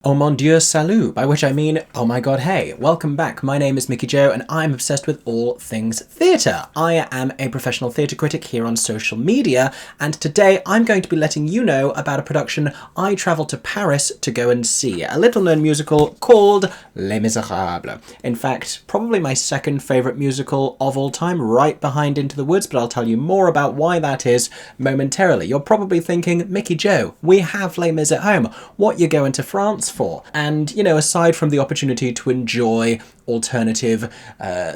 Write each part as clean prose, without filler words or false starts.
Oh mon dieu, salut, by which I mean, oh my god, hey, welcome back. My name is Mickey Joe and I'm obsessed with all things theatre. I am a professional theatre critic here on social media, and today I'm going to be letting you know about a production I travelled to Paris to go and see, a little known musical called Les Miserables. In fact, probably my second favourite musical of all time, right behind Into the Woods, but I'll tell you more about why that is momentarily. You're probably thinking, Mickey Joe, we have Les Mis at home. What you going to France for? And, you know, aside from the opportunity to enjoy alternative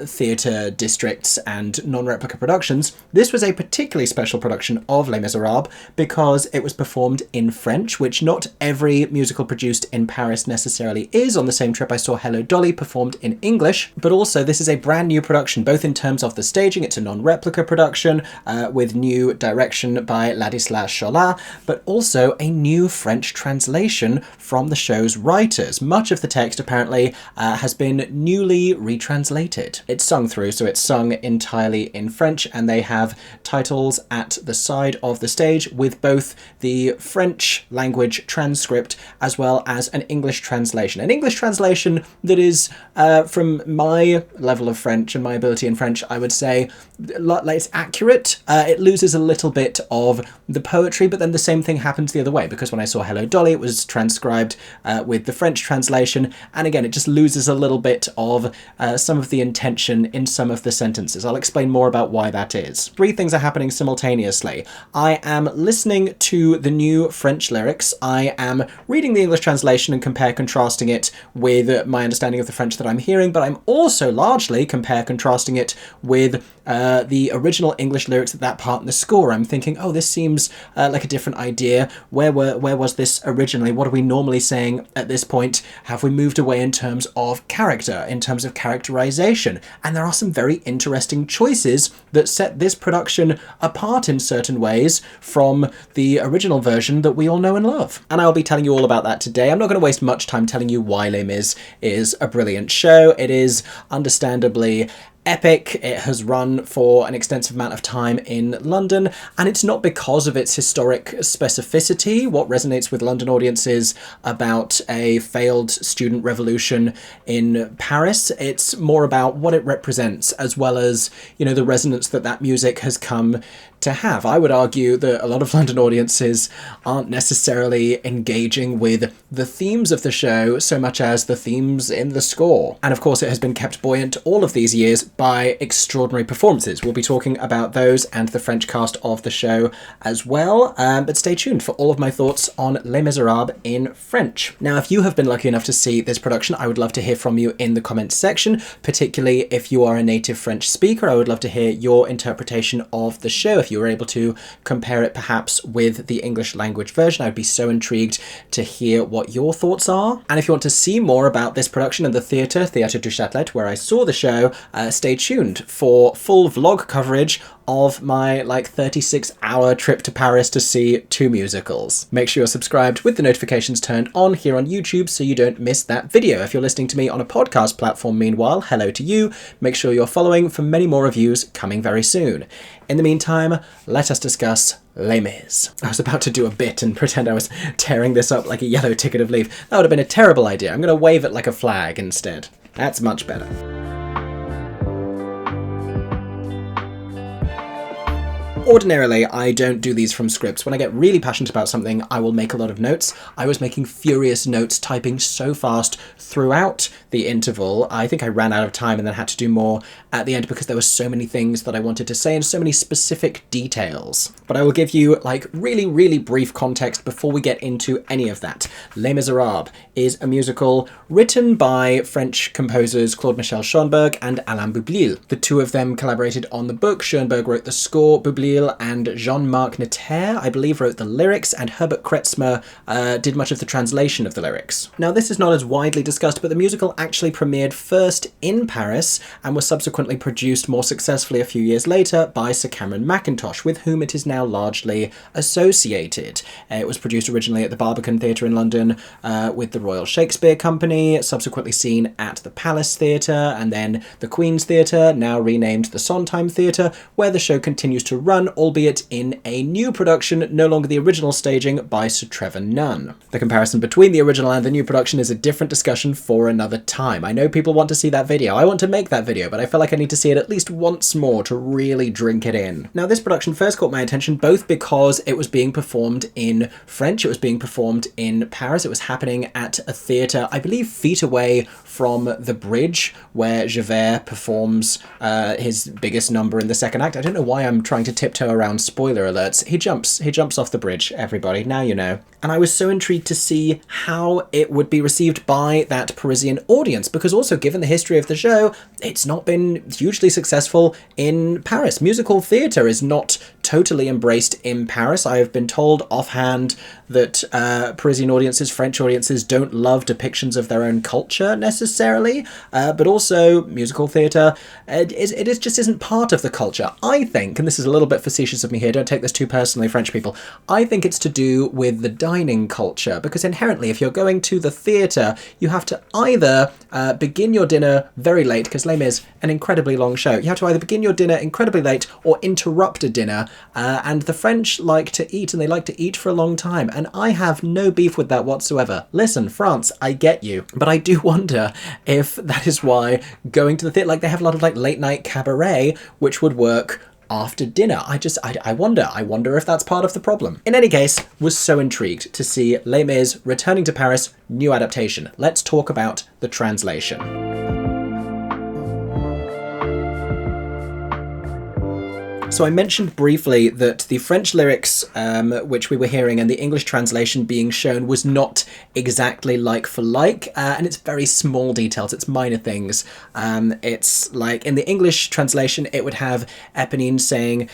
theatre districts and non-replica productions, this was a particularly special production of Les Miserables because it was performed in French, which not every musical produced in Paris necessarily is. On the same trip I saw Hello Dolly performed in English, but also this is a brand new production, both in terms of the staging. It's a non-replica production with new direction by Ladislas Cholat, but also a new French translation from the show's writers. Much of the text apparently has been newly retranslated. It's sung through, so it's sung entirely in French, and they have titles at the side of the stage with both the French language transcript as well as an English translation. An English translation that is, from my level of French and my ability in French, I would say it's accurate. It loses a little bit of the poetry, but then the same thing happens the other way, because when I saw Hello Dolly, it was transcribed with the French translation, and again, it just loses a little bit of some of the intention in some of the sentences. I'll explain more about why that is. Three things are happening simultaneously. I am listening to the new French lyrics, I am reading the English translation and contrasting it with my understanding of the French that I'm hearing, but I'm also largely contrasting it with the original English lyrics at that part in the score. I'm thinking, oh, this seems like a different idea. Where was this originally? What are we normally saying at this point? Have we moved away in terms of character, in terms of characterization? And there are some very interesting choices that set this production apart in certain ways from the original version that we all know and love. And I'll be telling you all about that today. I'm not going to waste much time telling you why Les Mis is a brilliant show. It is understandably epic. It has run for an extensive amount of time in London, and it's not because of its historic specificity, what resonates with London audiences about a failed student revolution in Paris. It's more about what it represents, as well as, you know, the resonance that that music has come to have. I would argue that a lot of London audiences aren't necessarily engaging with the themes of the show so much as the themes in the score. And of course, it has been kept buoyant all of these years by extraordinary performances. We'll be talking about those and the French cast of the show as well, but stay tuned for all of my thoughts on Les Miserables in French. Now, if you have been lucky enough to see this production, I would love to hear from you in the comments section, particularly if you are a native French speaker. I would love to hear your interpretation of the show. If you were able to compare it perhaps with the English language version, I'd be so intrigued to hear what your thoughts are. And if you want to see more about this production and the Théâtre du Châtelet, where I saw the show, stay tuned for full vlog coverage of my 36-hour trip to Paris to see two musicals. Make sure you're subscribed with the notifications turned on here on YouTube so you don't miss that video. If you're listening to me on a podcast platform, meanwhile, hello to you. Make sure you're following for many more reviews coming very soon. In the meantime, let us discuss Les Mis. I was about to do a bit and pretend I was tearing this up like a yellow ticket of leave. That would have been a terrible idea. I'm going to wave it like a flag instead. That's much better. Ordinarily, I don't do these from scripts. When I get really passionate about something, I will make a lot of notes. I was making furious notes, typing so fast throughout the interval. I think I ran out of time and then had to do more at the end because there were so many things that I wanted to say and so many specific details. But I will give you really, really brief context before we get into any of that. Les Miserables is a musical written by French composers Claude Michel Schoenberg and Alain Boublil. The two of them collaborated on the book. Schoenberg wrote the score, Boublil and Jean-Marc Netter, I believe, wrote the lyrics, and Herbert Kretzmer did much of the translation of the lyrics. Now, this is not as widely discussed, but the musical actually premiered first in Paris and was subsequently produced more successfully a few years later by Sir Cameron Mackintosh, with whom it is now largely associated. It was produced originally at the Barbican Theatre in London with the Royal Shakespeare Company, subsequently seen at the Palace Theatre and then the Queen's Theatre, now renamed the Sondheim Theatre, where the show continues to run Nunn, albeit in a new production, no longer the original staging by Sir Trevor Nunn. The comparison between the original and the new production is a different discussion for another time. I know people want to see that video. I want to make that video, but I feel like I need to see it at least once more to really drink it in. Now, this production first caught my attention both because it was being performed in French, it was being performed in Paris, it was happening at a theatre, I believe feet away from the bridge where Javert performs his biggest number in the second act. I don't know why I'm trying to tiptoe around spoiler alerts. He jumps off the bridge, everybody, now you know. And I was so intrigued to see how it would be received by that Parisian audience, because also given the history of the show, it's not been hugely successful in Paris. Musical theatre is not totally embraced in Paris. I have been told offhand that Parisian audiences, French audiences, don't love depictions of their own culture necessarily, but also musical theatre, it just isn't part of the culture. I think, and this is a little bit facetious of me here, don't take this too personally, French people, I think it's to do with the dining culture, because inherently if you're going to the theatre, you have to either begin your dinner very late, because Les Mis, an incredibly long show, you have to either begin your dinner incredibly late or interrupt a dinner, and the French like to eat, and they like to eat for a long time, and I have no beef with that whatsoever. Listen, France, I get you, but I do wonder if that is why going to the theatre, like they have a lot of like late night cabaret, which would work after dinner. I wonder if that's part of the problem. In any case, was so intrigued to see Les Mis returning to Paris, new adaptation. Let's talk about the translation. So I mentioned briefly that the French lyrics, which we were hearing, and the English translation being shown was not exactly like for like, and it's very small details, it's minor things. It's like in the English translation, it would have Eponine saying,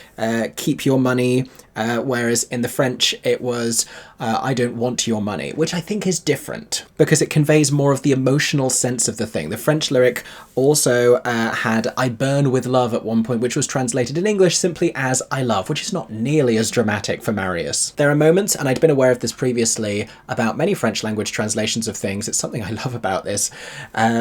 keep your money, whereas in the French it was I don't want your money, which I think is different because it conveys more of the emotional sense of the thing. The French lyric also had I burn with love at one point, which was translated in English simply as I love, which is not nearly as dramatic for Marius. There are moments, and I'd been aware of this previously about many French language translations of things, it's something I love about this,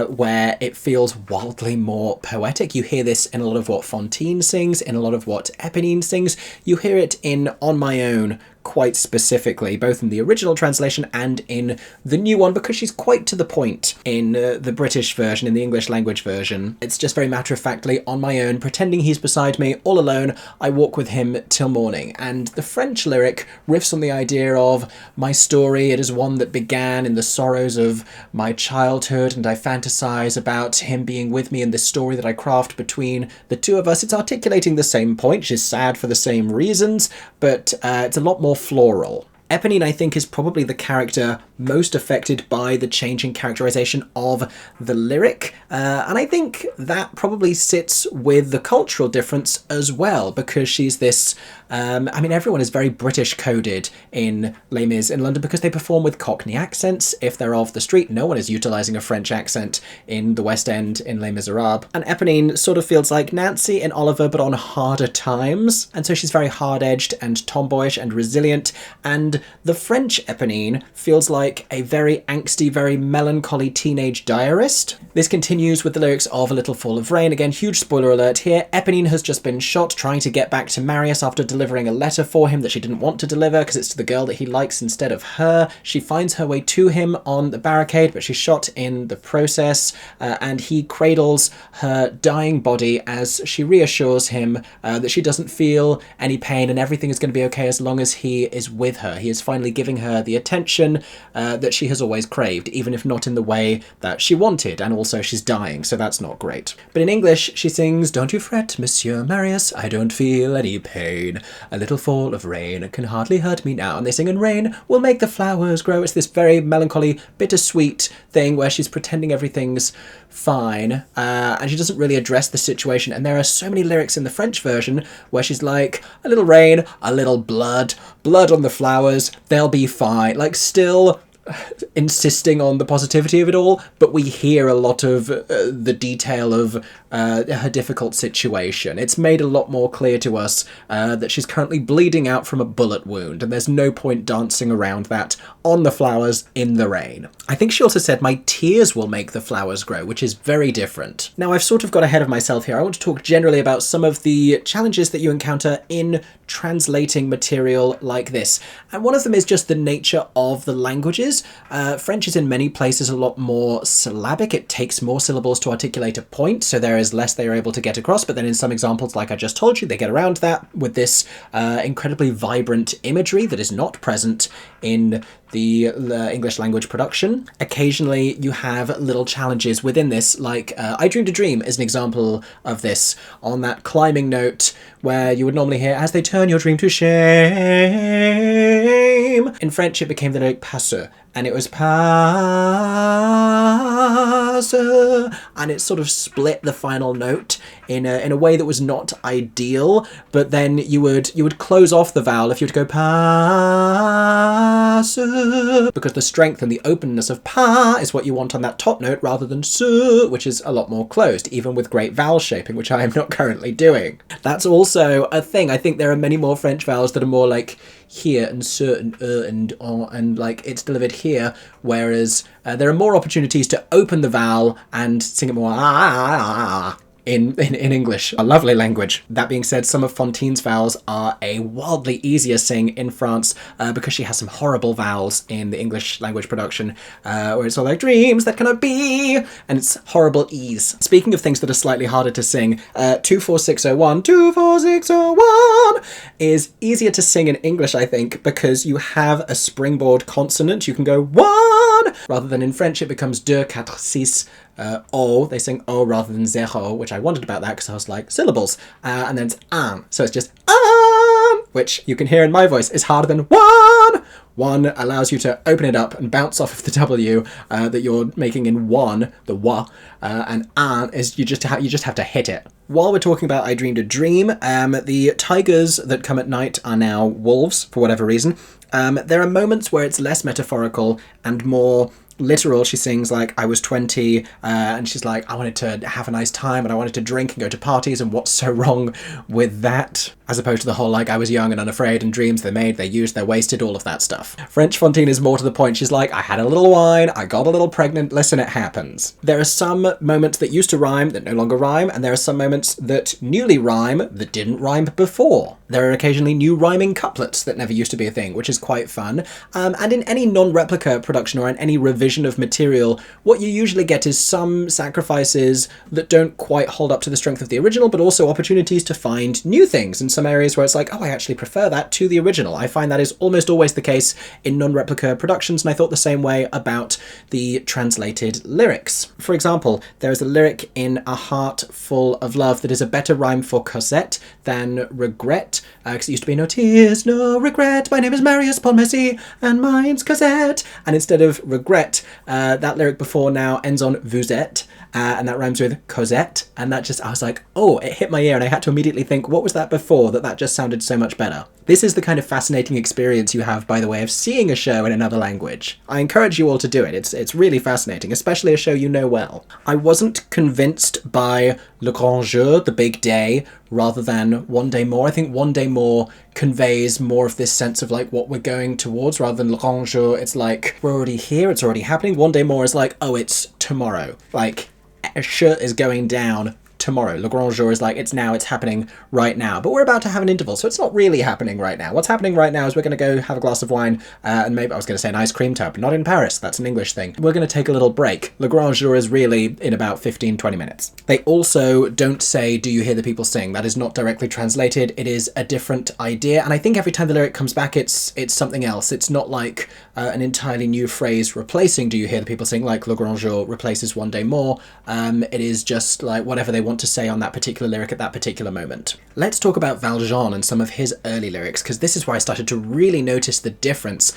where it feels wildly more poetic. You hear this in a lot of what Fantine sings, in a lot of what Eponine sings. You hear it in On My Own quite specifically, both in the original translation and in the new one, because she's quite to the point in the British version, in the English language version. It's just very matter-of-factly, on my own, pretending he's beside me, all alone, I walk with him till morning. And the French lyric riffs on the idea of my story, it is one that began in the sorrows of my childhood, and I fantasize about him being with me in this story that I craft between the two of us. It's articulating the same point, she's sad for the same reasons, but it's a lot more floral. Eponine, I think, is probably the character most affected by the changing characterization of the lyric, and I think that probably sits with the cultural difference as well, because she's this, I mean, everyone is very British coded in Les Mis in London because they perform with Cockney accents if they're of the street. No one is utilising a French accent in the West End in Les Miserables, and Eponine sort of feels like Nancy in Oliver but on harder times, and so she's very hard-edged and tomboyish and resilient, and the French Eponine feels like a very angsty, very melancholy teenage diarist. This continues with the lyrics of A Little Fall of Rain. Again, huge spoiler alert here. Eponine has just been shot trying to get back to Marius after delivering a letter for him that she didn't want to deliver because it's to the girl that he likes instead of her. She finds her way to him on the barricade, but she's shot in the process, and he cradles her dying body as she reassures him that she doesn't feel any pain and everything is going to be okay as long as he is with her. He is finally giving her the attention that she has always craved, even if not in the way that she wanted, and also she's dying, so that's not great. But in English, she sings, don't you fret, Monsieur Marius, I don't feel any pain. A little fall of rain can hardly hurt me now. And they sing, and rain will make the flowers grow. It's this very melancholy, bittersweet thing where she's pretending everything's fine, and she doesn't really address the situation. And there are so many lyrics in the French version where she's like, a little rain, a little blood on the flowers, they'll be fine. Like, still insisting on the positivity of it all, but we hear a lot of the detail of her difficult situation. It's made a lot more clear to us that she's currently bleeding out from a bullet wound, and there's no point dancing around that on the flowers in the rain. I think she also said, "My tears will make the flowers grow," which is very different. Now, I've sort of got ahead of myself here. I want to talk generally about some of the challenges that you encounter in translating material like this. And one of them is just the nature of the languages. French is in many places a lot more syllabic. It takes more syllables to articulate a point, so there is less they are able to get across. But then in some examples, like I just told you, they get around that with this incredibly vibrant imagery that is not present in the English language production. Occasionally you have little challenges within this, like I Dreamed a Dream is an example of this, on that climbing note where you would normally hear, "As they turn your dream to shame." In French it became the lyric passe, and it was passe, and it sort of split the final note in a way that was not ideal, but then you would close off the vowel if you were to go passe, because the strength and the openness of pa is what you want on that top note rather than su, which is a lot more closed, even with great vowel shaping, which I am not currently doing. That's also a thing. I think there are many more French vowels that are more like here and sur and and and like it's delivered here, whereas there are more opportunities to open the vowel and sing it more in English, a lovely language. That being said, some of Fontine's vowels are a wildly easier sing in France because she has some horrible vowels in the English language production where it's all like dreams that cannot be, and it's horrible ease. Speaking of things that are slightly harder to sing, 24601, 24601 is easier to sing in English, I think, because you have a springboard consonant. You can go one, rather than in French it becomes 2, 4, 6, O. They sing O rather than zéro, which I wondered about that because I was like, syllables. And then it's an. So it's just an, which you can hear in my voice is harder than one. One allows you to open it up and bounce off of the W that you're making in one, the wa, and an is you just have to hit it. While we're talking about I Dreamed a Dream, the tigers that come at night are now wolves for whatever reason. There are moments where it's less metaphorical and more literal. She sings like, "I was 20 and she's like, "I wanted to have a nice time and I wanted to drink and go to parties, and what's so wrong with that?" As opposed to the whole like, "I was young and unafraid, and dreams they made, they used, they're wasted," all of that stuff. French Fontaine is more to the point. She's like, "I had a little wine, I got a little pregnant, listen, it happens." There are some moments that used to rhyme that no longer rhyme, and there are some moments that newly rhyme that didn't rhyme before. There are occasionally new rhyming couplets that never used to be a thing, which is quite fun. And in any non-replica production or in any revision of material, what you usually get is some sacrifices that don't quite hold up to the strength of the original, but also opportunities to find new things in some areas where it's like, "Oh, I actually prefer that to the original." I find that is almost always the case in non-replica productions, and I thought the same way about the translated lyrics. For example, there is a lyric in A Heart Full of Love that is a better rhyme for Cosette than regret, because it used to be "No tears, no regret, my name is Marius Paul Messi, and mine's Cosette," and instead of regret, that lyric before now ends on vous êtes, and that rhymes with Cosette, and that just, I was like, oh, it hit my ear, and I had to immediately think, what was that before that just sounded so much better? This is the kind of fascinating experience you have, by the way, of seeing a show in another language. I encourage you all to do it. It's really fascinating, especially a show you know well. I wasn't convinced by Le Grand Jour, the big day, rather than One Day More. I think One Day More conveys more of this sense of like what we're going towards, rather than Le Grand Jour. It's like, we're already here, it's already happening. One Day More is like, oh, it's tomorrow. Like, a shirt is going down tomorrow. Le Grand Jour is like, it's now, it's happening right now. But we're about to have an interval, so it's not really happening right now. What's happening right now is we're going to go have a glass of wine and maybe, I was going to say an ice cream tub, not in Paris, that's an English thing. We're going to take a little break. Le Grand Jour is really in about 15-20 minutes. They also don't say, "Do you hear the people sing?" That is not directly translated. It is a different idea, and I think every time the lyric comes back, it's something else. It's not like an entirely new phrase replacing "Do you hear the people sing?" like Le Grand Jour replaces One Day More. It is just like whatever they want to say on that particular lyric at that particular moment. Let's talk about Valjean and some of his early lyrics, because this is where I started to really notice the difference.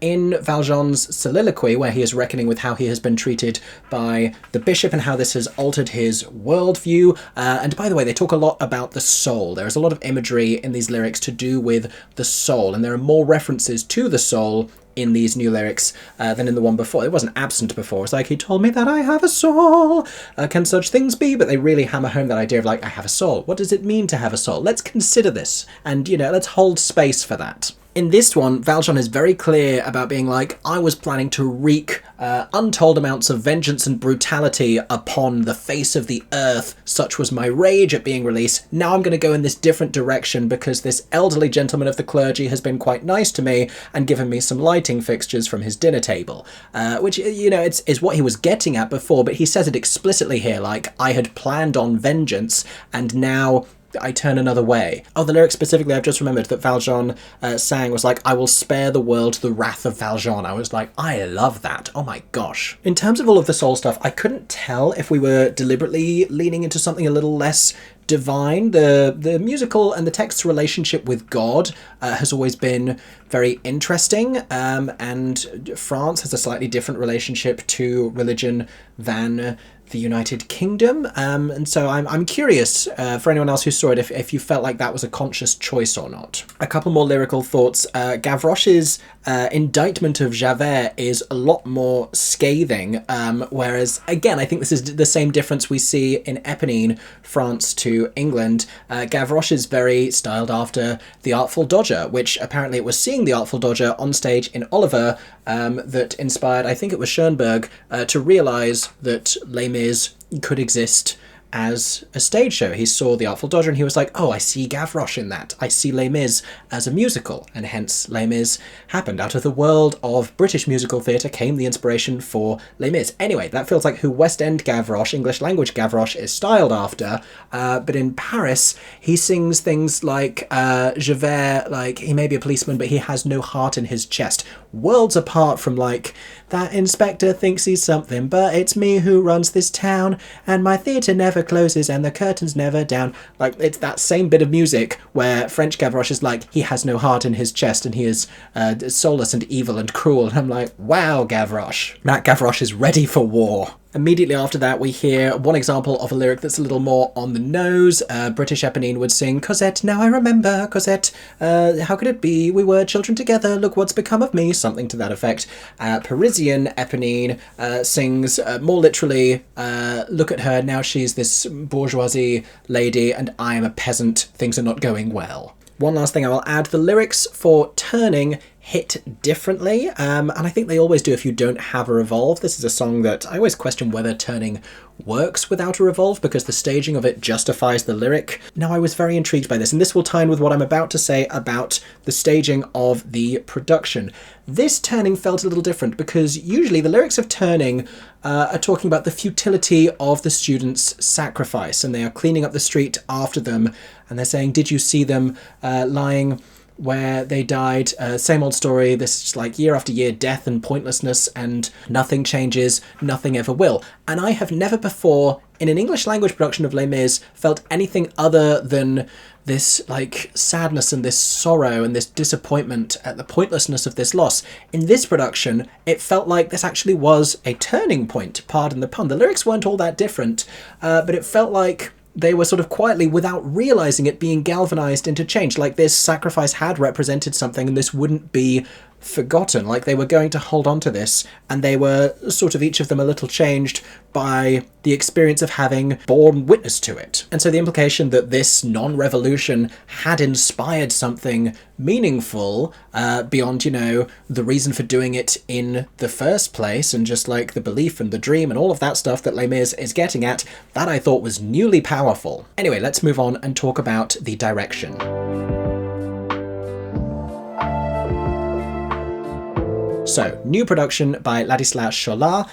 In Valjean's soliloquy, where he is reckoning with how he has been treated by the bishop and how this has altered his worldview, and by the way, they talk a lot about the soul. There is a lot of imagery in these lyrics to do with the soul, and there are more references to the soul in these new lyrics than in the one before. It wasn't absent before. It's like, he told me that I have a soul. Can such things be? But they really hammer home that idea of like, I have a soul. What does it mean to have a soul? Let's consider this and, you know, let's hold space for that. In this one, Valjean is very clear about being like, I was planning to wreak untold amounts of vengeance and brutality upon the face of the earth. Such was my rage at being released. Now I'm going to go in this different direction because this elderly gentleman of the clergy has been quite nice to me and given me some lighting fixtures from his dinner table. Which, you know, is what he was getting at before, but he says it explicitly here, like, I had planned on vengeance and now I turn another way. Oh, the lyric specifically I've just remembered that Valjean sang was like, I will spare the world the wrath of Valjean. I was like, I love that. Oh my gosh. In terms of all of the soul stuff, I couldn't tell if we were deliberately leaning into something a little less divine. The musical and the text's relationship with God has always been very interesting, and France has a slightly different relationship to religion than the United Kingdom, and so I'm curious for anyone else who saw it if you felt like that was a conscious choice or not. A couple more lyrical thoughts. Gavroche's indictment of Javert is a lot more scathing, whereas again I think this is the same difference we see in Eponine, France to England. Gavroche is very styled after The Artful Dodger, which apparently it was seeing The Artful Dodger on stage in Oliver that inspired, I think it was Schoenberg, to realise that Les Mis could exist as a stage show. He saw The Artful Dodger and he was like, oh, I see Gavroche in that. I see Les Mis as a musical, and hence Les Mis happened. Out of the world of British musical theatre came the inspiration for Les Mis. Anyway, that feels like who West End Gavroche, English language Gavroche, is styled after, but in Paris, he sings things like Javert, like, he may be a policeman, but he has no heart in his chest. Worlds apart from, like, that inspector thinks he's something, but it's me who runs this town, and my theatre never closes and the curtain's never down. Like, it's that same bit of music where French Gavroche is like, he has no heart in his chest and he is soulless and evil and cruel. And I'm like, wow, Gavroche. Matt Gavroche is ready for war. Immediately after that, we hear one example of a lyric that's a little more on the nose. British Eponine would sing, Cosette, now I remember, Cosette, how could it be? We were children together, look what's become of me, something to that effect. Parisian Eponine sings more literally, look at her, now she's this bourgeoisie lady and I am a peasant, things are not going well. One last thing I will add, the lyrics for Turning hit differently, and I think they always do if you don't have a revolve. This is a song that I always question whether Turning works without a revolve because the staging of it justifies the lyric. Now, I was very intrigued by this, and this will tie in with what I'm about to say about the staging of the production. This Turning felt a little different because usually the lyrics of Turning are talking about the futility of the students' sacrifice, and they are cleaning up the street after them, and they're saying, did you see them lying where they died? Same old story. This is just like year after year, death and pointlessness, and nothing changes, nothing ever will. And I have never before in an English language production of Les Mis felt anything other than this like sadness and this sorrow and this disappointment at the pointlessness of this loss. In this production, it felt like this actually was a turning point, pardon the pun. The lyrics weren't all that different, but it felt like they were sort of quietly, without realizing it, being galvanized into change. Like this sacrifice had represented something and this wouldn't be forgotten. Like they were going to hold on to this, and they were sort of each of them a little changed by the experience of having borne witness to it. And so the implication that this non-revolution had inspired something meaningful beyond, you know, the reason for doing it in the first place, and just like the belief and the dream and all of that stuff that Les Mis is getting at, that I thought was newly powerful. Anyway, let's move on and talk about the direction. So, new production by Ladislas Cholat.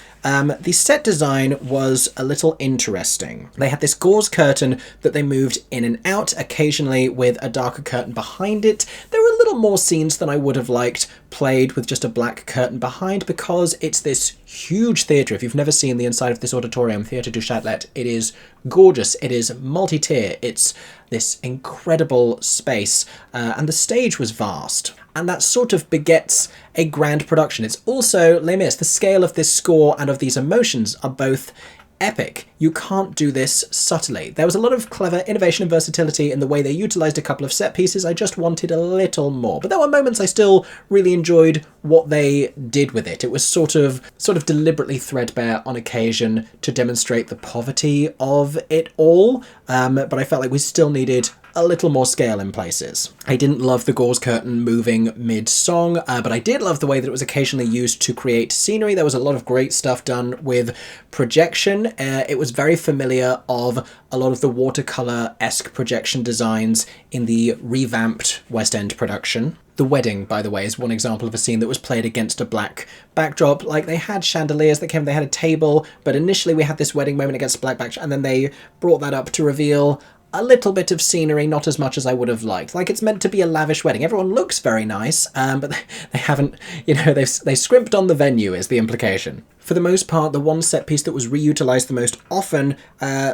The set design was a little interesting. They had this gauze curtain that they moved in and out, occasionally with a darker curtain behind it. There were a little more scenes than I would have liked played with just a black curtain behind, because it's this huge theatre. If you've never seen the inside of this auditorium, Théâtre du Châtelet, it is gorgeous. It is multi-tier. It's this incredible space, and the stage was vast. And that sort of begets a grand production. It's also Les Mis. The scale of this score and of these emotions are both epic. You can't do this subtly. There was a lot of clever innovation and versatility in the way they utilised a couple of set pieces. I just wanted a little more. But there were moments I still really enjoyed what they did with it. It was sort of deliberately threadbare on occasion to demonstrate the poverty of it all, but I felt like we still needed a little more scale in places. I didn't love the gauze curtain moving mid-song, but I did love the way that it was occasionally used to create scenery. There was a lot of great stuff done with projection. It was very familiar of a lot of the watercolour-esque projection designs in the revamped West End production. The wedding, by the way, is one example of a scene that was played against a black backdrop. Like, they had chandeliers that came, they had a table, but initially we had this wedding moment against a black backdrop, and then they brought that up to reveal a little bit of scenery, not as much as I would have liked. Like, it's meant to be a lavish wedding. Everyone looks very nice, but they haven't, they scrimped on the venue is the implication. For the most part, the one set piece that was reutilised the most often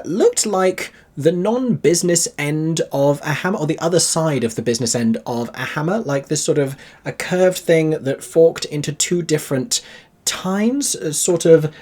looked like the non-business end of a hammer, or the other side of the business end of a hammer, like this sort of a curved thing that forked into two different tines, sort of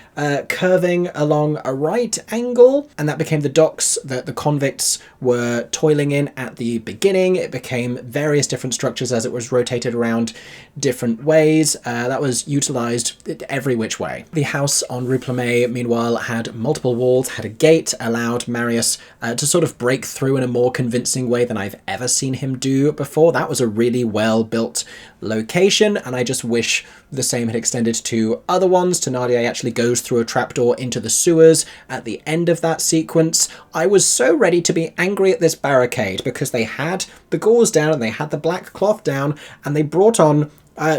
curving along a right angle, and that became the docks that the convicts were toiling in at the beginning. It became various different structures as it was rotated around different ways. That was utilised every which way. The house on Rue Plumet, meanwhile, had multiple walls, had a gate, allowed Marius to sort of break through in a more convincing way than I've ever seen him do before. That was a really well-built location, and I just wish the same had extended to other ones. Thénardier actually goes through a trapdoor into the sewers at the end of that sequence. I was so ready to be angry at this barricade because they had the gauze down and they had the black cloth down, and they brought on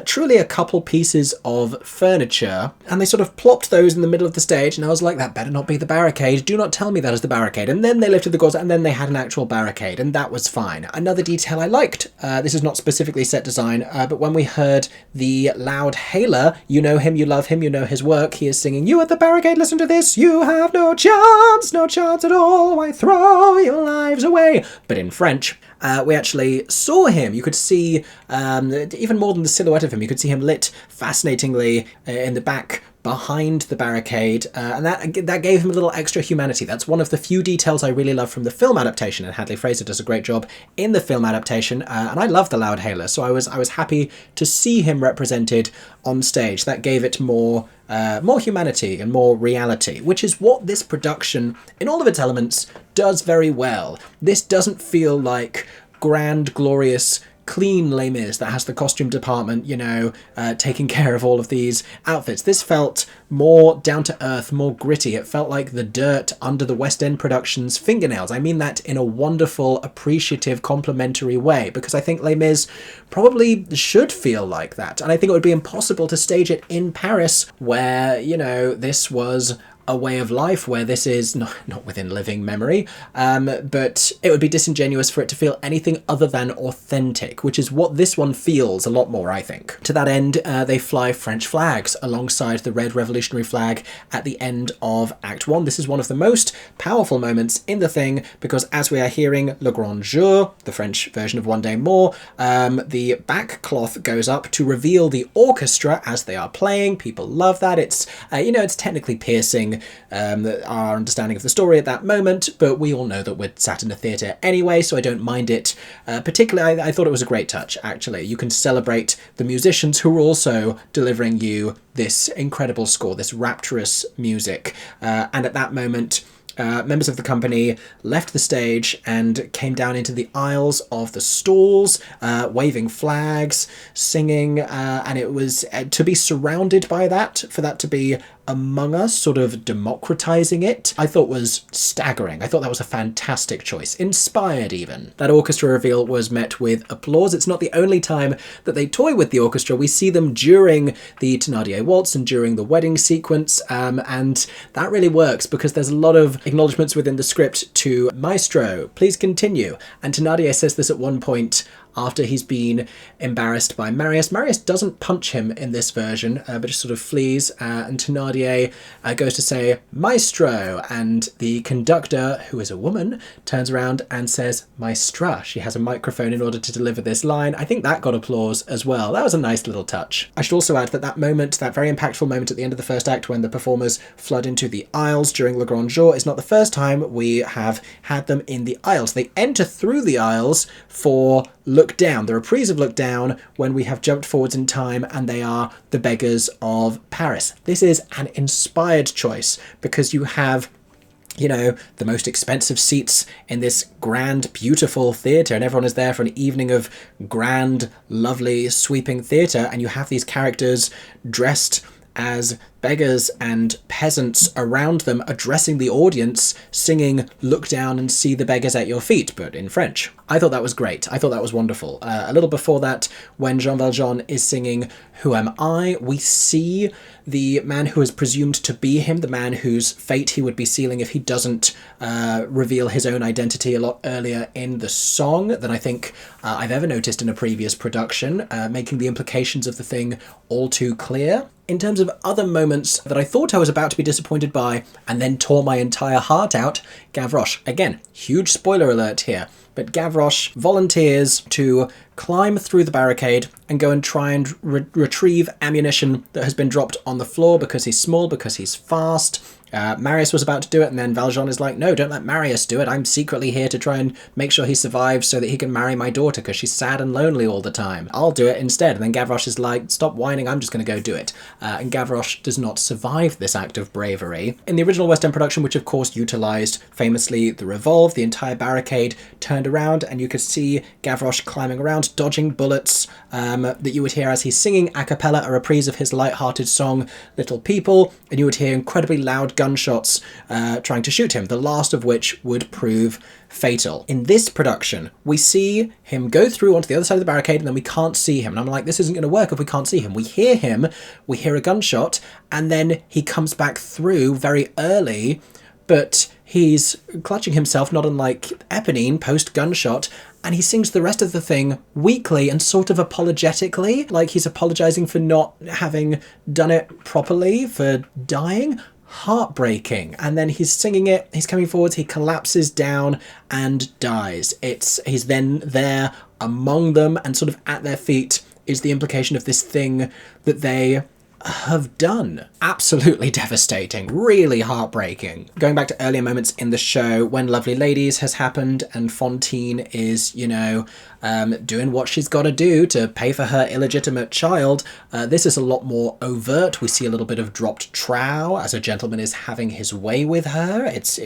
truly a couple pieces of furniture, and they sort of plopped those in the middle of the stage, and I was like, that better not be the barricade. Do not tell me that is the barricade. And then they lifted the gauze, and then they had an actual barricade, and that was fine. Another detail I liked, this is not specifically set design, but when we heard the loud hailer, you know him, you love him, you know his work, he is singing, "You at the barricade, listen to this, you have no chance at all, why throw your lives away?" But in French, we actually saw him. You could see, even more than the silhouette of him, you could see him lit fascinatingly in the back behind the barricade, and that gave him a little extra humanity. That's one of the few details I really love from the film adaptation, and Hadley Fraser does a great job in the film adaptation, and I love the loud hailer, so I was happy to see him represented on stage. That gave it more humanity and more reality, which is what this production, in all of its elements, does very well. This doesn't feel like grand, glorious, clean Les Mis that has the costume department, taking care of all of these outfits. This felt more down to earth, more gritty. It felt like the dirt under the West End production's fingernails. I mean that in a wonderful, appreciative, complimentary way, because I think Les Mis probably should feel like that. And I think it would be impossible to stage it in Paris, where, this was a way of life, where this is not within living memory, but it would be disingenuous for it to feel anything other than authentic, which is what this one feels a lot more, I think. To that end, they fly French flags alongside the red revolutionary flag at the end of Act 1. This is one of the most powerful moments in the thing, because as we are hearing Le Grand Jour, the French version of One Day More, the back cloth goes up to reveal the orchestra as they are playing. People love that. It's, it's technically piercing our understanding of the story at that moment, but we all know that we're sat in a theatre anyway, so I don't mind it. Particularly, I thought it was a great touch, actually. You can celebrate the musicians who are also delivering you this incredible score, this rapturous music. And at that moment, members of the company left the stage and came down into the aisles of the stalls, waving flags, singing, and it was to be surrounded by that, for that to be among us, sort of democratizing it, I thought was staggering. I thought that was a fantastic choice, inspired even. That orchestra reveal was met with applause. It's not the only time that they toy with the orchestra. We see them during the Thénardier waltz and during the wedding sequence, and that really works because there's a lot of acknowledgements within the script to "Maestro, please continue." And Thénardier says this at one point after he's been embarrassed by Marius. Marius doesn't punch him in this version, but just sort of flees, and Thénardier goes to say "Maestro," and the conductor, who is a woman, turns around and says "Maestra." She has a microphone in order to deliver this line. I think that got applause as well. That was a nice little touch. I should also add that that moment, that very impactful moment at the end of the first act when the performers flood into the aisles during Le Grand Jour, is not the first time we have had them in the aisles. They enter through the aisles for Look Down, the reprise of Look Down, when we have jumped forwards in time and they are the beggars of Paris. This is an inspired choice because you have, you know, the most expensive seats in this grand, beautiful theatre, and everyone is there for an evening of grand, lovely, sweeping theatre, and you have these characters dressed as beggars and peasants around them, addressing the audience, singing "Look down and see the beggars at your feet," but in French. I thought that was great. I thought that was wonderful. A little before that, when Jean Valjean is singing "Who Am I?", we see the man who is presumed to be him, the man whose fate he would be sealing if he doesn't reveal his own identity a lot earlier in the song than I think I've ever noticed in a previous production, making the implications of the thing all too clear. In terms of other moments that I thought I was about to be disappointed by and then tore my entire heart out, Gavroche. Again, huge spoiler alert here, but Gavroche volunteers to climb through the barricade and go and try and retrieve ammunition that has been dropped on the floor because he's small, because he's fast. Marius was about to do it, and then Valjean is like, no, don't let Marius do it. I'm secretly here to try and make sure he survives so that he can marry my daughter because she's sad and lonely all the time. I'll do it instead. And then Gavroche is like, stop whining, I'm just going to go do it. And Gavroche does not survive this act of bravery. In the original West End production, which of course utilised famously the revolve, the entire barricade turned around and you could see Gavroche climbing around, dodging bullets that you would hear as he's singing a cappella a reprise of his light-hearted song Little People, and you would hear incredibly loud gunshots trying to shoot him, the last of which would prove fatal. In this production, we see him go through onto the other side of the barricade and then we can't see him. And I'm like, this isn't going to work if we can't see him. We hear a gunshot, and then he comes back through very early, but he's clutching himself, not unlike Eponine post-gunshot, and he sings the rest of the thing weakly and sort of apologetically, like he's apologising for not having done it properly, for dying. Heartbreaking. And then he's singing it, he's coming forwards, he collapses down and dies. He's then there among them, and sort of at their feet is the implication of this thing that they have done. Absolutely devastating, really heartbreaking. Going back to earlier moments in the show when Lovely Ladies has happened and Fantine is, you know, doing what she's got to do to pay for her illegitimate child, this is a lot more overt. We see a little bit of dropped trow as a gentleman is having his way with her. It's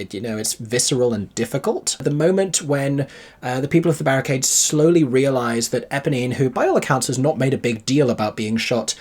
visceral and difficult. The moment when the people of the barricade slowly realise that Eponine, who by all accounts has not made a big deal about being shot,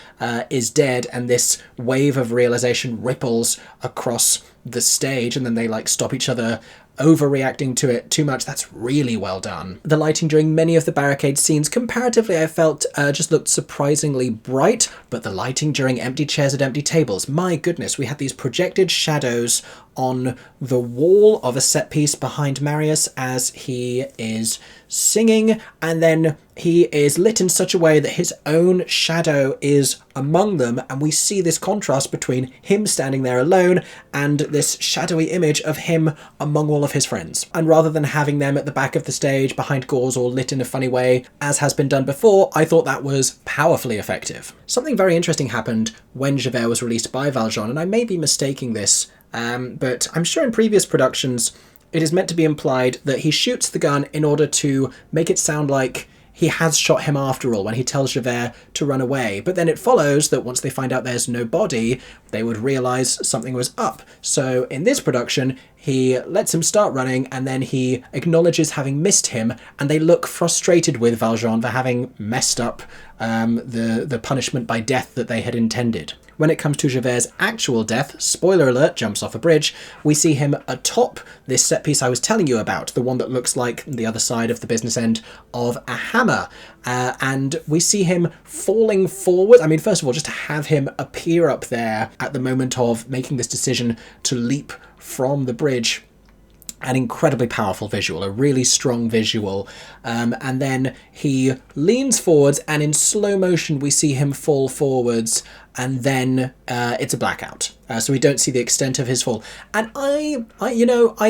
is dead, and this wave of realisation ripples across the stage, and then they like stop each other overreacting to it too much. That's really well done. The lighting during many of the barricade scenes, comparatively, I felt just looked surprisingly bright, but the lighting during empty chairs at empty tables, my goodness, we had these projected shadows on the wall of a set piece behind Marius as he is singing, and then he is lit in such a way that his own shadow is among them, and we see this contrast between him standing there alone and this shadowy image of him among all of his friends. And rather than having them at the back of the stage behind gauze or lit in a funny way, as has been done before, I thought that was powerfully effective. Something very interesting happened when Javert was released by Valjean, and I may be mistaking this, but I'm sure in previous productions it is meant to be implied that he shoots the gun in order to make it sound like he has shot him after all when he tells Javert to run away. But then it follows that once they find out there's no body, they would realise something was up. So in this production, he lets him start running and then he acknowledges having missed him, and they look frustrated with Valjean for having messed up the punishment by death that they had intended. When it comes to Javert's actual death, spoiler alert, jumps off a bridge, we see him atop this set piece I was telling you about, the one that looks like the other side of the business end of a hammer. And we see him falling forward. I mean, first of all, just to have him appear up there at the moment of making this decision to leap from the bridge, an incredibly powerful visual, a really strong visual. And then he leans forwards, and in slow motion we see him fall forwards, and then it's a blackout. So we don't see the extent of his fall. And I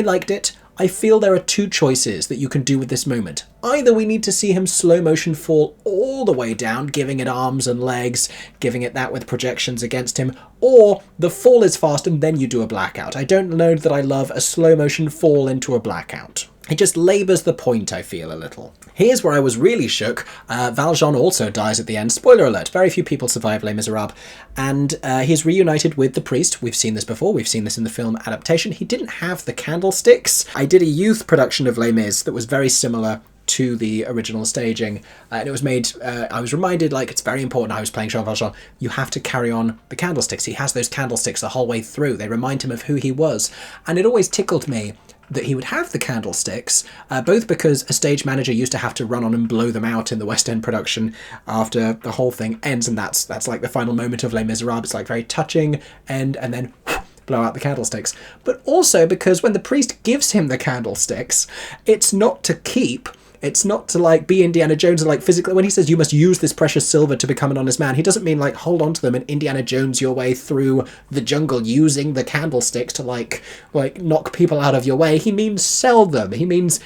liked it. I feel there are two choices that you can do with this moment. Either we need to see him slow motion fall all the way down, giving it arms and legs, giving it that with projections against him, or the fall is fast and then you do a blackout. I don't know that I love a slow motion fall into a blackout. It just labours the point, I feel, a little. Here's where I was really shook. Valjean also dies at the end. Spoiler alert, very few people survive Les Miserables. And he's reunited with the priest. We've seen this before. We've seen this in the film adaptation. He didn't have the candlesticks. I did a youth production of Les Mis that was very similar to the original staging, and it was made, I was reminded, like, it's very important, I was playing Jean Valjean, you have to carry on the candlesticks. He has those candlesticks the whole way through. They remind him of who he was, and it always tickled me that he would have the candlesticks, both because a stage manager used to have to run on and blow them out in the West End production after the whole thing ends, and that's like the final moment of Les Miserables. It's like very touching end, and then blow out the candlesticks. But also because when the priest gives him the candlesticks, it's not to keep. It's not to, like, be Indiana Jones and, like, physically, when he says you must use this precious silver to become an honest man, he doesn't mean, like, hold on to them and Indiana Jones your way through the jungle using the candlesticks to, like knock people out of your way. He means sell them. He means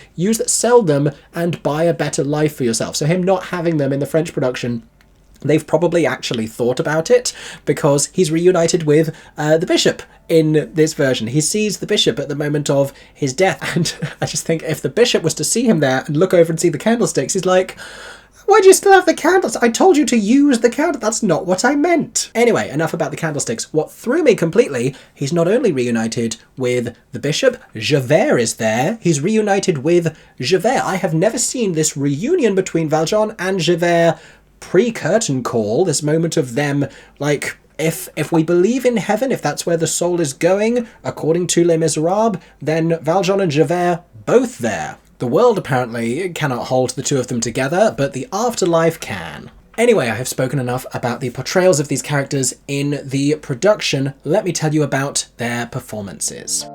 sell them and buy a better life for yourself. So him not having them in the French production, they've probably actually thought about it, because he's reunited with the bishop in this version. He sees the bishop at the moment of his death, and I just think if the bishop was to see him there and look over and see the candlesticks, he's like, why do you still have the candles? I told you to use the candle. That's not what I meant. Anyway, enough about the candlesticks. What threw me completely, he's not only reunited with the bishop, Javert is there. He's reunited with Javert. I have never seen this reunion between Valjean and Javert pre-curtain call, this moment of them, like, if we believe in heaven, if that's where the soul is going, according to Les Miserables, then Valjean and Javert both there. The world apparently cannot hold the two of them together, but the afterlife can. Anyway, I have spoken enough about the portrayals of these characters in the production. Let me tell you about their performances.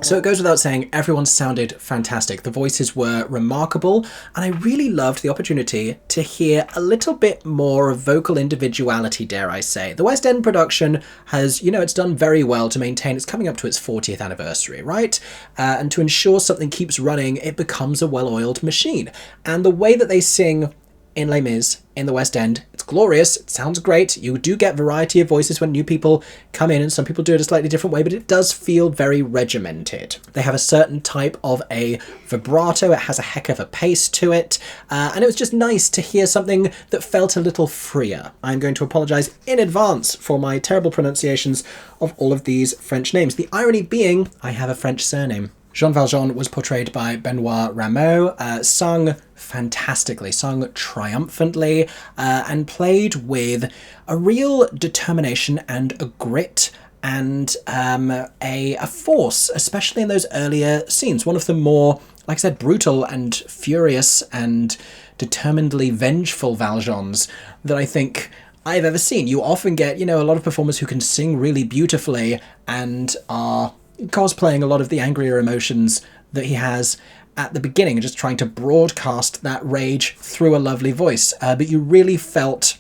So it goes without saying, everyone sounded fantastic. The voices were remarkable, and I really loved the opportunity to hear a little bit more of vocal individuality, dare I say. The West End production has, it's done very well to maintain, it's coming up to its 40th anniversary, right? And to ensure something keeps running, it becomes a well-oiled machine. And the way that they sing in Les Mis, in the West End, it's glorious, it sounds great, you do get variety of voices when new people come in, and some people do it a slightly different way, but it does feel very regimented. They have a certain type of a vibrato, it has a heck of a pace to it, and it was just nice to hear something that felt a little freer. I'm going to apologise in advance for my terrible pronunciations of all of these French names. The irony being, I have a French surname. Jean Valjean was portrayed by Benoit Rameau, sung fantastically, sung triumphantly, and played with a real determination and a grit and a force, especially in those earlier scenes. One of the more, like I said, brutal and furious and determinedly vengeful Valjeans that I think I've ever seen. You often get, a lot of performers who can sing really beautifully and are cosplaying a lot of the angrier emotions that he has at the beginning, just trying to broadcast that rage through a lovely voice. But you really felt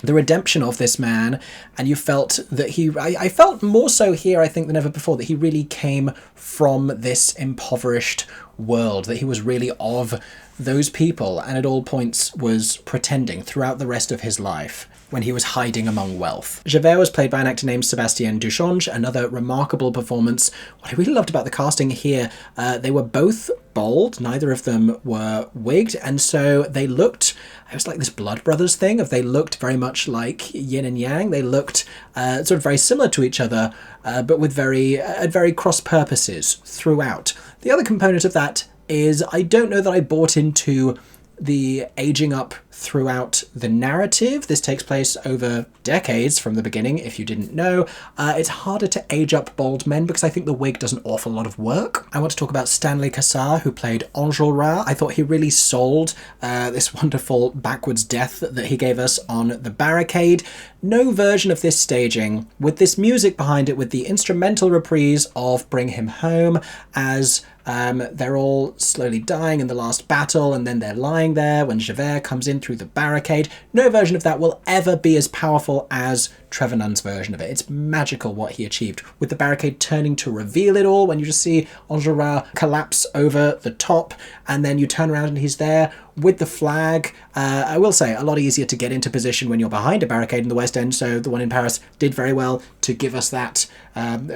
the redemption of this man, and you felt that I felt more so here, I think, than ever before, that he really came from this impoverished world, that he was really of those people, and at all points was pretending throughout the rest of his life when he was hiding among wealth. Javert was played by an actor named Sébastien Duchange, another remarkable performance. What I really loved about the casting here, they were both bald, neither of them were wigged, and so they looked, it was like this Blood Brothers thing, they looked very much like yin and yang. They looked sort of very similar to each other, but with very cross purposes throughout. The other component of that is I don't know that I bought into the aging up throughout the narrative. This takes place over decades from the beginning, if you didn't know. It's harder to age up bald men because I think the wig does an awful lot of work. I want to talk about Stanley Cassar, who played Enjolras. I thought he really sold this wonderful backwards death that he gave us on the barricade. No version of this staging, with this music behind it, with the instrumental reprise of Bring Him Home, as they're all slowly dying in the last battle, and then they're lying there when Javert comes in through the barricade. No version of that will ever be as powerful as Trevor Nunn's version of it. It's magical what he achieved, with the barricade turning to reveal it all, when you just see Enjolras collapse over the top, and then you turn around and he's there with the flag. I will say, a lot easier to get into position when you're behind a barricade in the West End, so the one in Paris did very well to give us that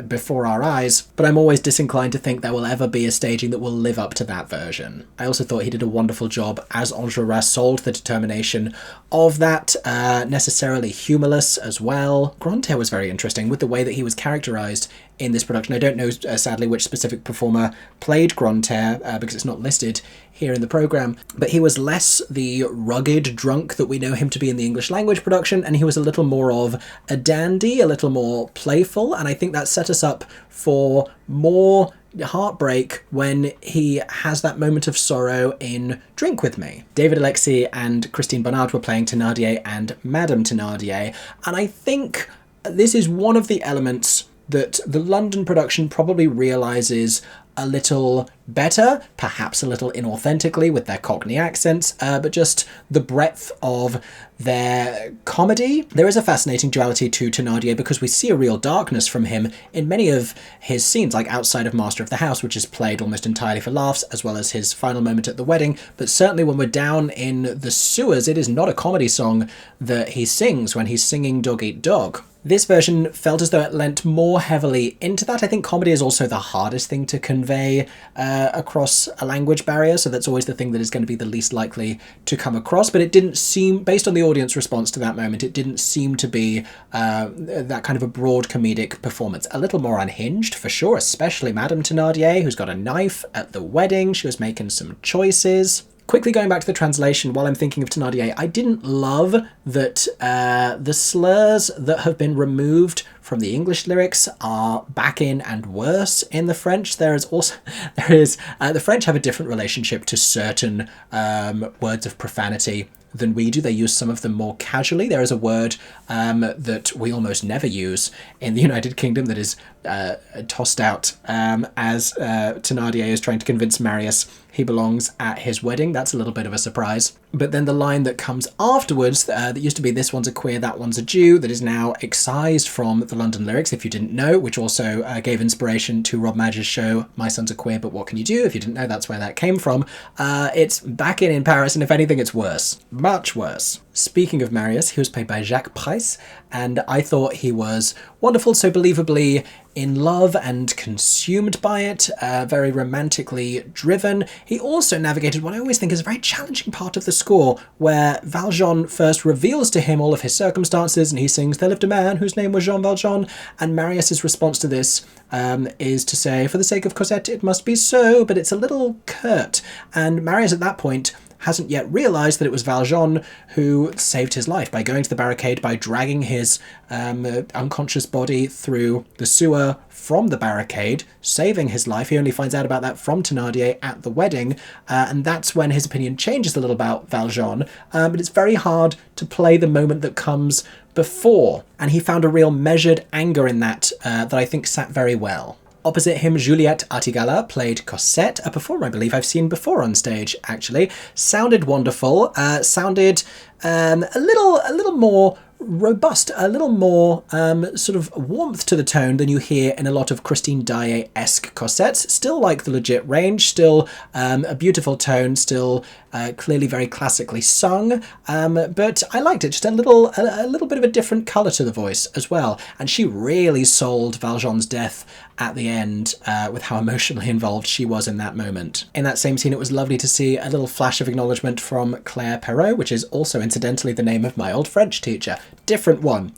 before our eyes, but I'm always disinclined to think there will ever be a staging that will live up to that version. I also thought he did a wonderful job as Enjolras sold the determination of that, necessarily humorless as well. Grantaire was very interesting with the way that he was characterised in this production. I don't know, sadly, which specific performer played Grantaire, because it's not listed here in the programme, but he was less the rugged drunk that we know him to be in the English language production, and he was a little more of a dandy, a little more playful, and I think that set us up for more heartbreak when he has that moment of sorrow in Drink With Me. David Alexis and Christine Bernard were playing Thénardier and Madame Thénardier, and I think this is one of the elements that the London production probably realises a little better, perhaps a little inauthentically with their Cockney accents, but just the breadth of their comedy. There is a fascinating duality to Thénardier because we see a real darkness from him in many of his scenes, like outside of Master of the House, which is played almost entirely for laughs, as well as his final moment at the wedding. But certainly when we're down in the sewers, it is not a comedy song that he sings when he's singing Dog Eat Dog. This version felt as though it lent more heavily into that. I think comedy is also the hardest thing to convey across a language barrier, so that's always the thing that is going to be the least likely to come across. But it didn't seem, based on the audience response to that moment, it didn't seem to be that kind of a broad comedic performance. A little more unhinged, for sure, especially Madame Thénardier, who's got a knife at the wedding. She was making some choices. Quickly going back to the translation, while I'm thinking of Thénardier, I didn't love that the slurs that have been removed from the English lyrics are back in and worse in the French. The French have a different relationship to certain words of profanity than we do. They use some of them more casually. There is a word that we almost never use in the United Kingdom that is tossed out as Thénardier is trying to convince Marius he belongs at his wedding. That's a little bit of a surprise. But then the line that comes afterwards, that used to be "this one's a queer, that one's a Jew," that is now excised from the London lyrics, if you didn't know, which also gave inspiration to Rob Madge's show My Son's a Queer, But What Can You Do? If you didn't know, that's where that came from. It's back in Paris, and if anything, it's worse. Much worse. Speaking of Marius, he was played by Jacques Pryce, and I thought he was wonderful, so believably in love and consumed by it, very romantically driven. He also navigated what I always think is a very challenging part of the score, where Valjean first reveals to him all of his circumstances, and he sings "There lived a man whose name was Jean Valjean," and Marius's response to this is to say, "For the sake of Cosette, it must be so," but it's a little curt, and Marius at that point hasn't yet realised that it was Valjean who saved his life by going to the barricade, by dragging his unconscious body through the sewer from the barricade, saving his life. He only finds out about that from Thénardier at the wedding, and that's when his opinion changes a little about Valjean, but it's very hard to play the moment that comes before, and he found a real measured anger in that that I think sat very well. Opposite him, Juliette Artigala played Cosette, a performer I believe I've seen before on stage, actually. Sounded wonderful, sounded a little more robust, a little more sort of warmth to the tone than you hear in a lot of Christine Daae-esque Cosettes. Still like the legit range, still a beautiful tone, still clearly very classically sung, but I liked it. Just a little bit of a different colour to the voice as well. And she really sold Valjean's death at the end with how emotionally involved she was in that moment. In that same scene, it was lovely to see a little flash of acknowledgement from Claire Perrault, which is also incidentally the name of my old French teacher. Different one,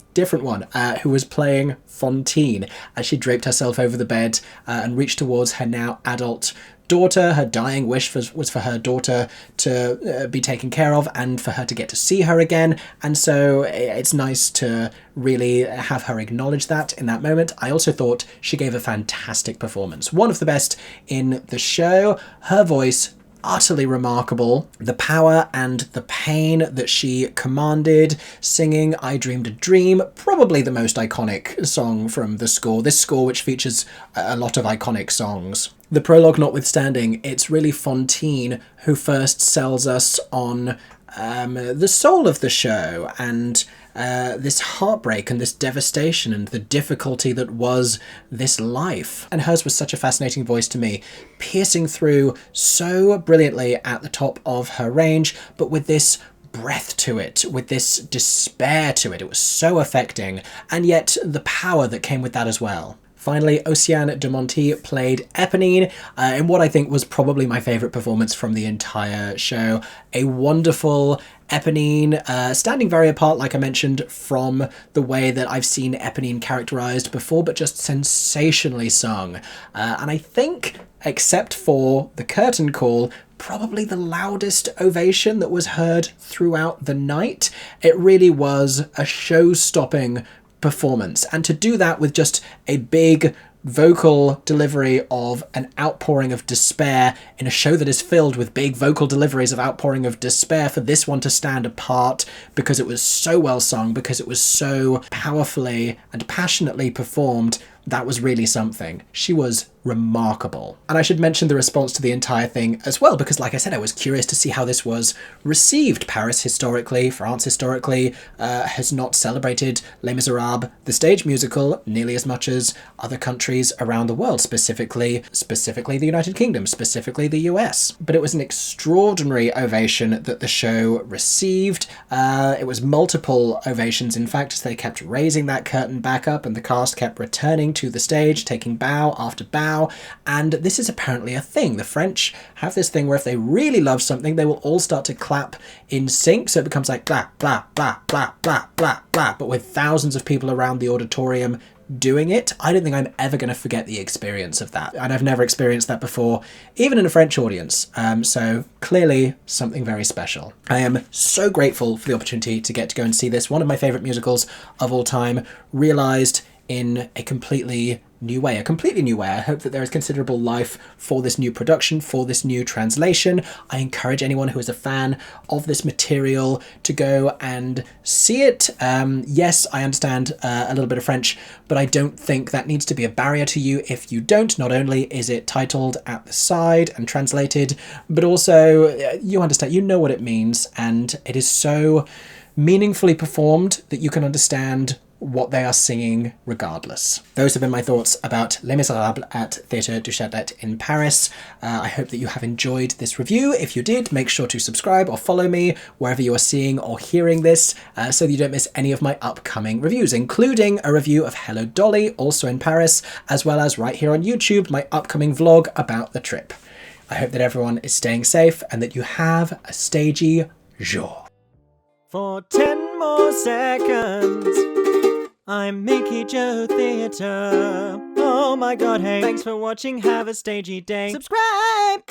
who was playing Fantine as she draped herself over the bed and reached towards her now adult daughter. Her dying wish was for her daughter to be taken care of and for her to get to see her again, and so it's nice to really have her acknowledge that in that moment. I also thought she gave a fantastic performance, one of the best in the show. Her voice, utterly remarkable. The power and the pain that she commanded, singing I Dreamed a Dream, probably the most iconic song from the score. This score, which features a lot of iconic songs. The prologue notwithstanding, it's really Fantine who first sells us on the soul of the show and this heartbreak and this devastation and the difficulty that was this life. And hers was such a fascinating voice to me, piercing through so brilliantly at the top of her range, but with this breath to it, with this despair to it. It was so affecting, and yet the power that came with that as well. Finally, Océane de Monti played Eponine in what I think was probably my favourite performance from the entire show. A wonderful Eponine, standing very apart, like I mentioned, from the way that I've seen Eponine characterised before, but just sensationally sung. And I think, except for the curtain call, probably the loudest ovation that was heard throughout the night. It really was a show-stopping performance, and to do that with just a big vocal delivery of an outpouring of despair in a show that is filled with big vocal deliveries of outpouring of despair, for this one to stand apart because it was so well sung, because it was so powerfully and passionately performed, that was really something. She was remarkable. And I should mention the response to the entire thing as well, because like I said, I was curious to see how this was received. Paris historically, France historically, has not celebrated Les Miserables, the stage musical, nearly as much as other countries around the world, specifically the United Kingdom, specifically the US. But it was an extraordinary ovation that the show received. It was multiple ovations, in fact, as they kept raising that curtain back up and the cast kept returning to the stage, taking bow after bow. And this is apparently a thing. The French have this thing where if they really love something, they will all start to clap in sync, so it becomes like blah, blah, blah, blah, blah, blah, blah, but with thousands of people around the auditorium doing it. I don't think I'm ever going to forget the experience of that, and I've never experienced that before, even in a French audience, so clearly something very special. I am so grateful for the opportunity to get to go and see this, one of my favourite musicals of all time, realised in a completely new way. I hope that there is considerable life for this new production, for this new translation. I encourage anyone who is a fan of this material to go and see it. Yes, I understand a little bit of French, but I don't think that needs to be a barrier to you if you don't. Not only is it titled at the side and translated, but also you understand, you know what it means, and it is so meaningfully performed that you can understand what they are singing regardless. Those have been my thoughts about Les Miserables at Théâtre du Châtelet in Paris. I hope that you have enjoyed this review. If you did, make sure to subscribe or follow me wherever you are seeing or hearing this, so that you don't miss any of my upcoming reviews, including a review of Hello Dolly, also in Paris, as well as right here on YouTube, my upcoming vlog about the trip. I hope that everyone is staying safe and that you have a stagey jour. For 10 more seconds, I'm Mickey Joe Theatre. Oh my god, hey. Thanks for watching, have a stagey day. Subscribe!